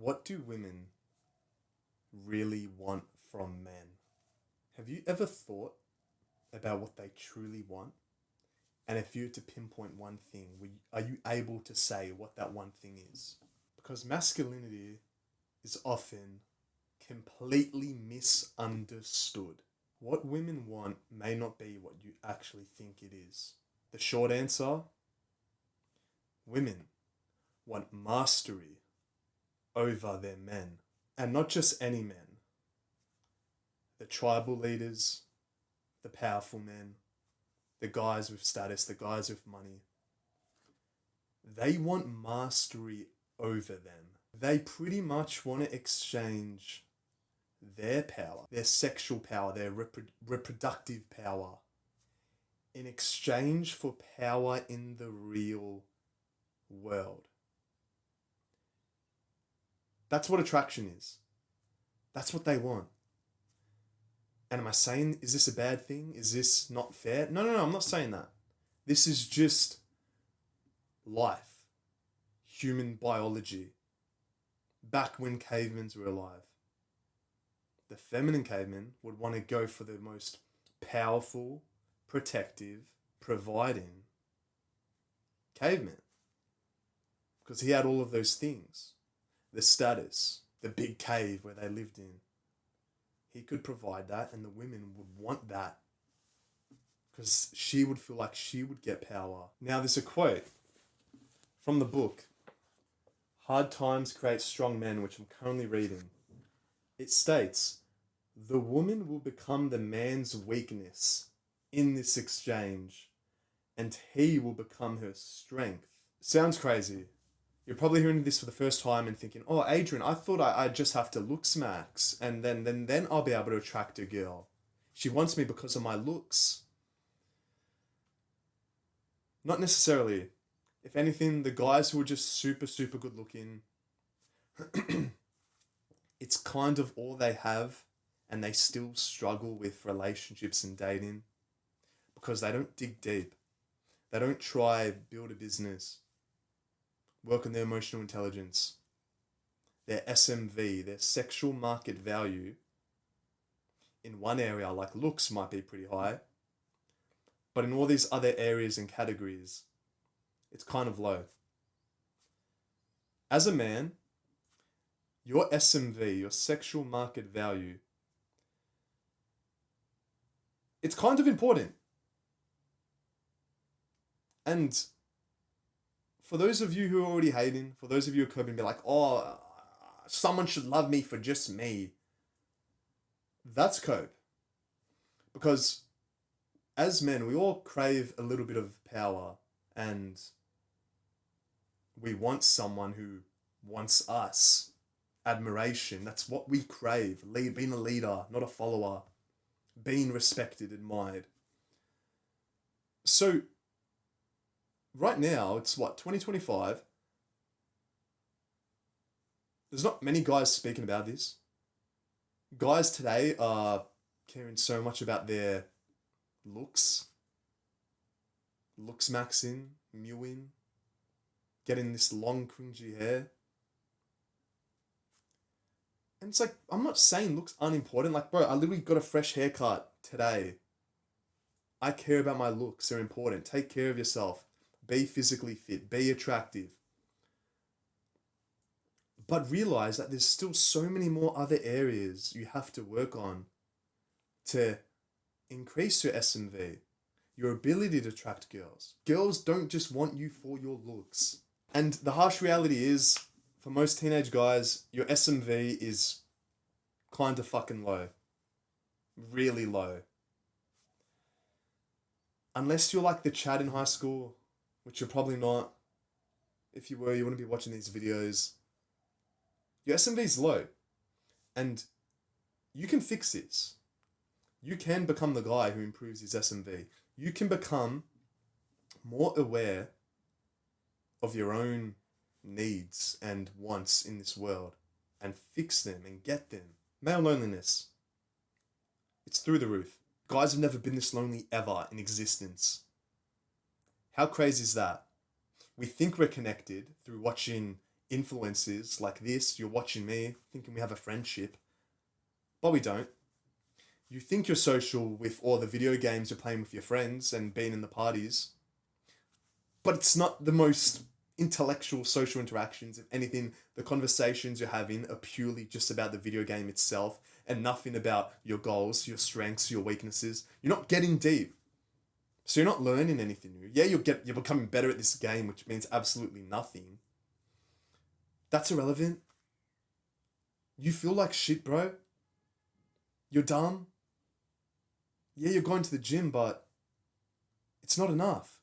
What do women really want from men? Have you ever thought about what they truly want? And if you were to pinpoint one thing, are you able to say what that one thing is? Because masculinity is often completely misunderstood. What women want may not be what you actually think it is. The short answer: women want mastery over their men. And not just any men. The tribal leaders, the powerful men, the guys with status, the guys with money. They want mastery over them. They pretty much want to exchange their power, their sexual power, their reproductive power, in exchange for power in the real world. That's what attraction is. That's what they want. And am I saying, is this a bad thing? Is this not fair? No, I'm not saying that. This is just life, human biology, back when cavemen were alive. The feminine caveman would want to go for the most powerful, protective, providing caveman. Because he had all of those things. The status, the big cave where they lived in. He could provide that, and the women would want that because she would feel like she would get power. Now, there's a quote from the book, Hard Times Create Strong Men, which I'm currently reading. It states, "The woman will become the man's weakness in this exchange, and he will become her strength." Sounds crazy. You're probably hearing this for the first time and thinking, "Oh, Adrian, I thought I just have to look smacks, and then I'll be able to attract a girl. She wants me because of my looks." Not necessarily. If anything, the guys who are just super, super good looking, it's kind of all they have, and they still struggle with relationships and dating because they don't dig deep. They don't try build a business, work on their emotional intelligence, their SMV, their sexual market value in one area like looks might be pretty high, but in all these other areas and categories, it's kind of low. As a man, your SMV, your sexual market value, it's kind of important. And for those of you who are already hating, for those of you who are coping, be like, "Oh, someone should love me for just me." That's cope. Because as men, we all crave a little bit of power, and we want someone who wants us. Admiration. That's what we crave. Being a leader, not a follower. Being respected, admired. So, right now, it's what, 2025? There's not many guys speaking about this. Guys today are caring so much about their looks maxing, mewing, getting this long cringy hair. And it's like, I'm not saying looks unimportant. Like, bro, I literally got a fresh haircut today. I care about my looks. They're important. Take care of yourself. Be physically fit. Be attractive. But realize that there's still so many more other areas you have to work on to increase your SMV, your ability to attract girls. Girls don't just want you for your looks. And the harsh reality is, for most teenage guys, your SMV is kind of fucking low. Really low. Unless you're like the Chad in high school, which you're probably not. If you were, you wouldn't be watching these videos. Your SMV is low. And you can fix this. You can become the guy who improves his SMV. You can become more aware of your own needs and wants in this world and fix them and get them. Male loneliness. It's through the roof. Guys have never been this lonely ever in existence. How crazy is that? We think we're connected through watching influences like this. You're watching me, thinking we have a friendship, but we don't. You think you're social with all the video games you're playing with your friends and being in the parties, but it's not the most intellectual social interactions. If anything, the conversations you're having are purely just about the video game itself and nothing about your goals, your strengths, your weaknesses. You're not getting deep. So you're not learning anything new. Yeah, you're becoming better at this game, which means absolutely nothing. That's irrelevant. You feel like shit, bro. You're dumb. Yeah, you're going to the gym, but it's not enough.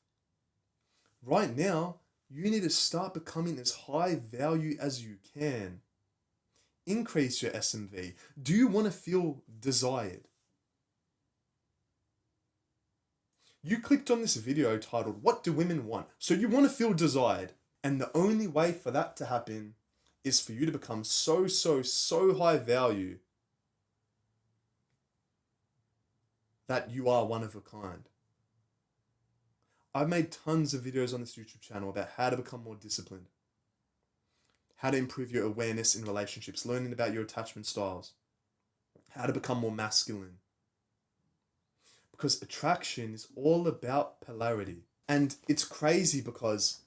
Right now, you need to start becoming as high value as you can. Increase your SMV. Do you want to feel desired? You clicked on this video titled, "What do women want?" So you want to feel desired. And the only way for that to happen is for you to become so high value that you are one of a kind. I've made tons of videos on this YouTube channel about how to become more disciplined, how to improve your awareness in relationships, learning about your attachment styles, how to become more masculine. Because attraction is all about polarity. And it's crazy because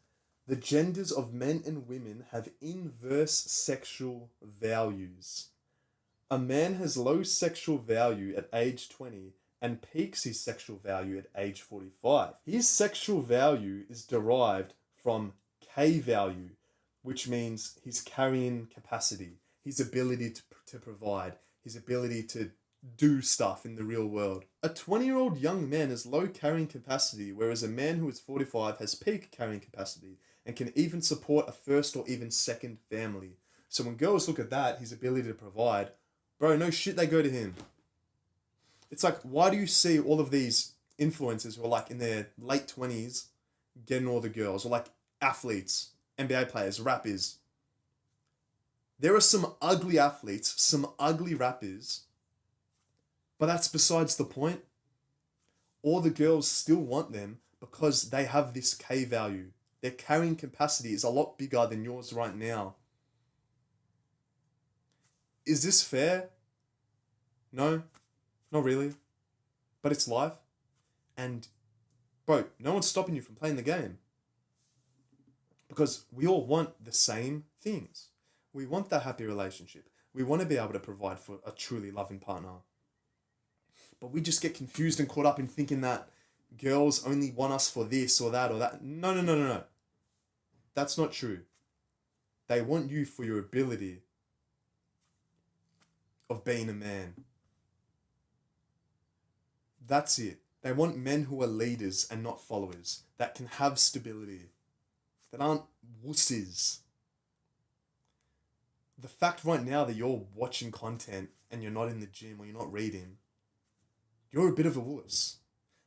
the genders of men and women have inverse sexual values. A man has low sexual value at age 20 and peaks his sexual value at age 45. His sexual value is derived from K value, which means his carrying capacity, his ability to provide, his ability to do stuff in the real world. A 20-year-old young man has low carrying capacity, whereas a man who is 45 has peak carrying capacity and can even support a first or even second family. So when girls look at that, his ability to provide, bro, no shit, they go to him. It's like, why do you see all of these influencers who are like in their late 20s getting all the girls, or like athletes, NBA players, rappers? There are some ugly athletes, some ugly rappers, but that's besides the point. All the girls still want them because they have this K value. Their carrying capacity is a lot bigger than yours right now. Is this fair? No, not really. But it's life. And, bro, no one's stopping you from playing the game. Because we all want the same things. We want that happy relationship. We want to be able to provide for a truly loving partner. But we just get confused and caught up in thinking that girls only want us for this or that or that. No. That's not true. They want you for your ability of being a man. That's it. They want men who are leaders and not followers, that can have stability, that aren't wusses. The fact right now that you're watching content and you're not in the gym or you're not reading, you're a bit of a wuss.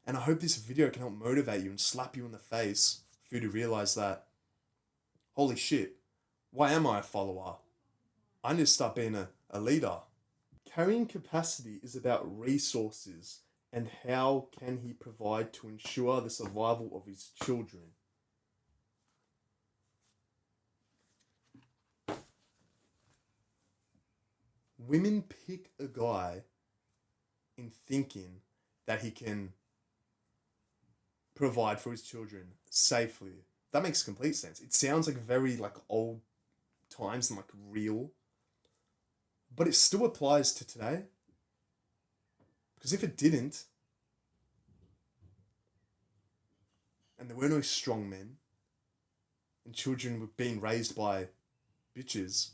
And I hope this video can help motivate you and slap you in the face for you to realize that, holy shit, why am I a follower? I need to start being a leader. Carrying capacity is about resources and how can he provide to ensure the survival of his children. Women pick a guy in thinking that he can provide for his children safely. That makes complete sense. It sounds like very like old times and like real, but it still applies to today. Because if it didn't, and there were no strong men, and children were being raised by bitches,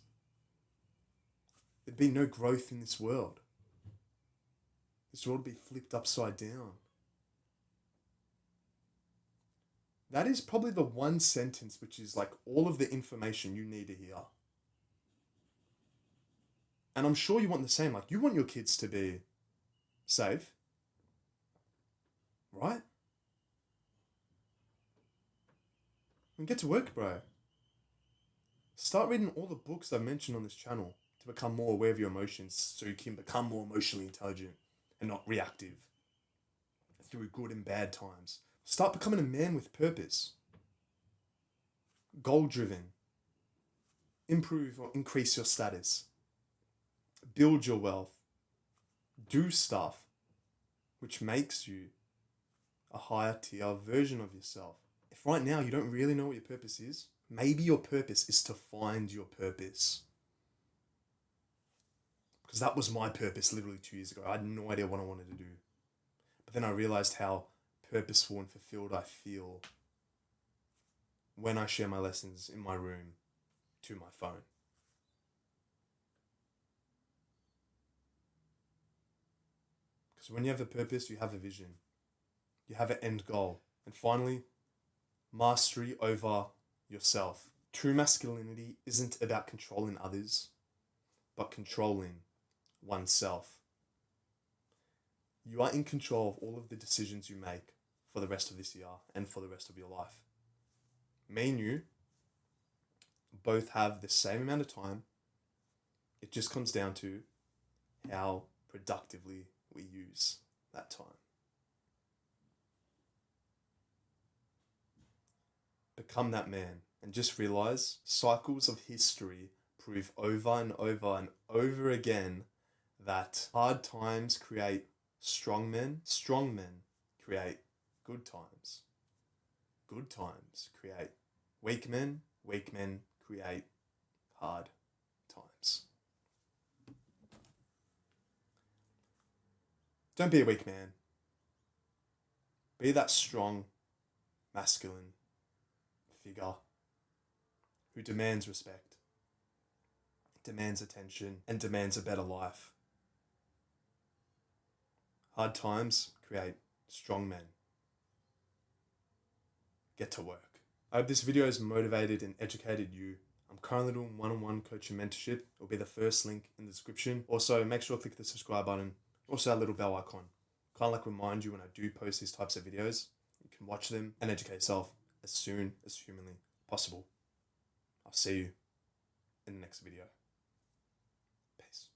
there'd be no growth in this world. This world would be flipped upside down. That is probably the one sentence which is like all of the information you need to hear. And I'm sure you want the same. Like, you want your kids to be safe, right? And get to work, bro. Start reading all the books I've mentioned on this channel to become more aware of your emotions so you can become more emotionally intelligent and not reactive through good and bad times. Start becoming a man with purpose. Goal-driven. improve or increase your status, build your wealth, do stuff which makes you a higher tier version of yourself. If right now you don't really know what your purpose is, maybe your purpose is to find your purpose. Because that was my purpose literally 2 years ago. I had no idea what I wanted to do. But then I realized how purposeful and fulfilled I feel when I share my lessons in my room to my phone. Because when you have a purpose, you have a vision. You have an end goal. And finally, mastery over yourself. True masculinity isn't about controlling others, but controlling oneself. You are in control of all of the decisions you make for the rest of this year and for the rest of your life. Me and you both have the same amount of time. It just comes down to how productively we use that time. Become that man and just realize cycles of history prove over and over and over again that hard times create strong men create good times create weak men create hard times. Don't be a weak man. Be that strong, masculine figure who demands respect, demands attention, and demands a better life. Hard times create strong men. Get to work. I hope this video has motivated and educated you. I'm currently doing one-on-one coaching mentorship. It will be the first link in the description. Also, make sure to click the subscribe button. Also, that little bell icon. Kind of like remind you when I do post these types of videos. You can watch them and educate yourself as soon as humanly possible. I'll see you in the next video. Peace.